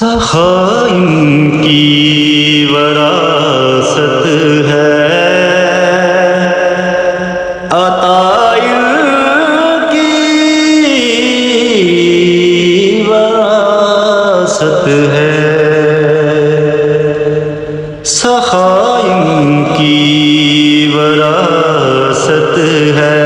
سخائم کی وراثت ہے، عطائم کی وراثت ہے، سخائم کی وراثت ہے،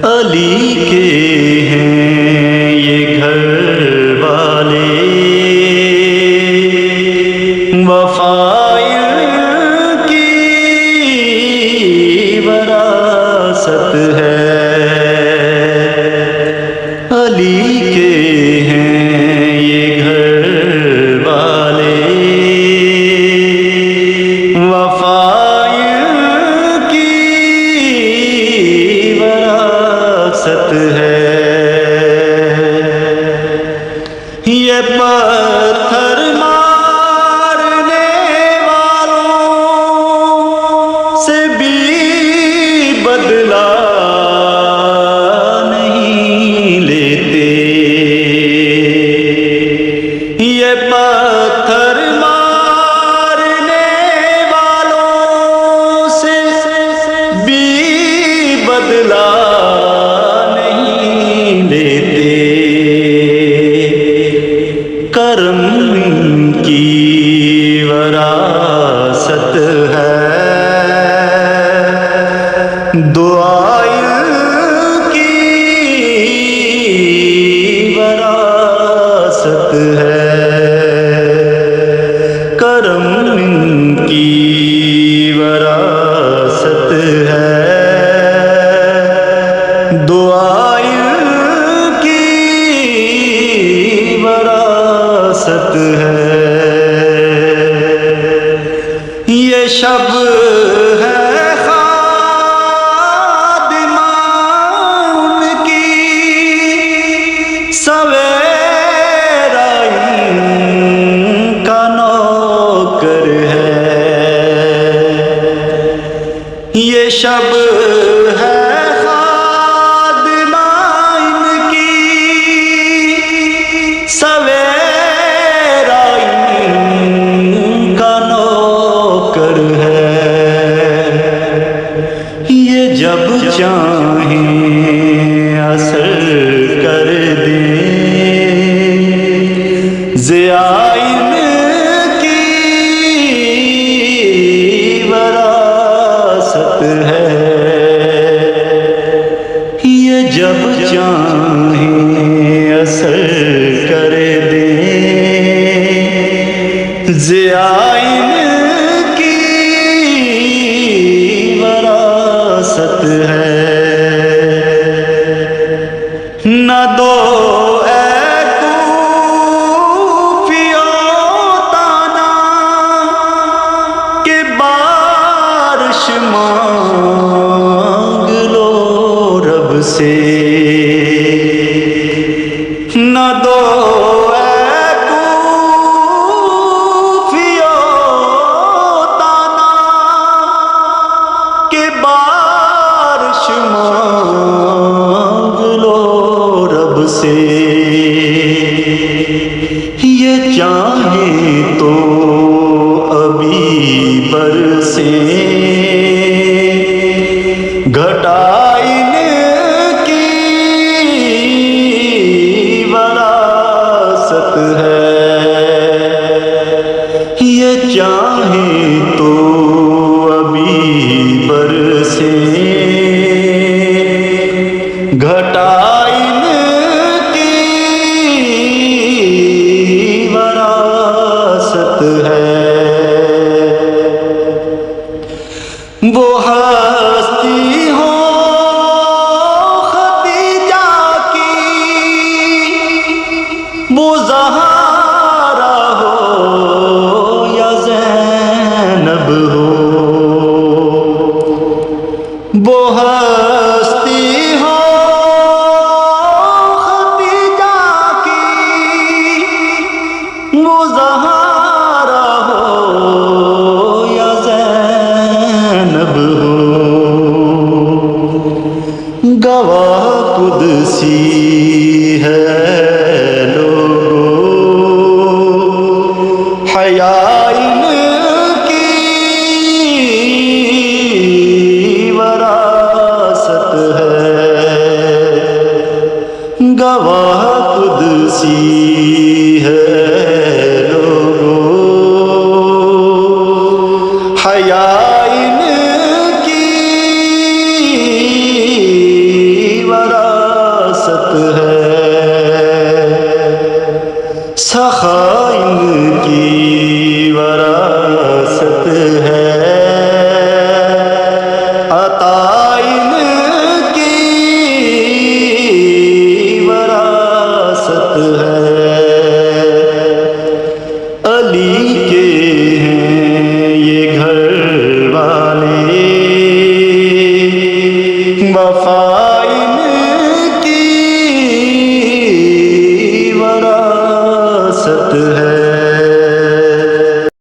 علی کے ہیں یہ گھر والے، وفائل کی وراثت ہے، علی کے ہیں یہ گھر والے، وفائل ہے، یہ پتھر مارنے والوں سے بھی بدلہ نہیں لیتے، یہ پتھر مارنے والوں سے بھی بدلہ کرم کی وراثت ہے، دعائیں کی وراثت ہے، کرم کی وراثت ہے، دعائیں ہے، یہ شب ہے خادمہ ان کی، سویرا ان کا نوکر ہے، یہ شب ہے خادمہ ان کی، سویرا جب چاہیں اثر کر دیں، ضیائن کی وراثت ہے، یہ جب چاہیں اثر کر دیں، ضیائن ہے، نہ دو اے کوفیوں تانا کہ بارش مانگ لو رب سے، نہ دو سے، یہ چاہیں تو ابھی برسیں، گھٹائن کی وراثت ہے، یہ چاہیں تو ابھی برسیں، گھٹائن وہ ہستی ہو خدیجہ کی، وہ زہرا ہو یا زینب ہو، وہ ہستی ہو خدیجہ کی، وہ زہرا ہو ہے عطا ان کی وراثت ہے علی کے ہیں یہ گھر والے وفا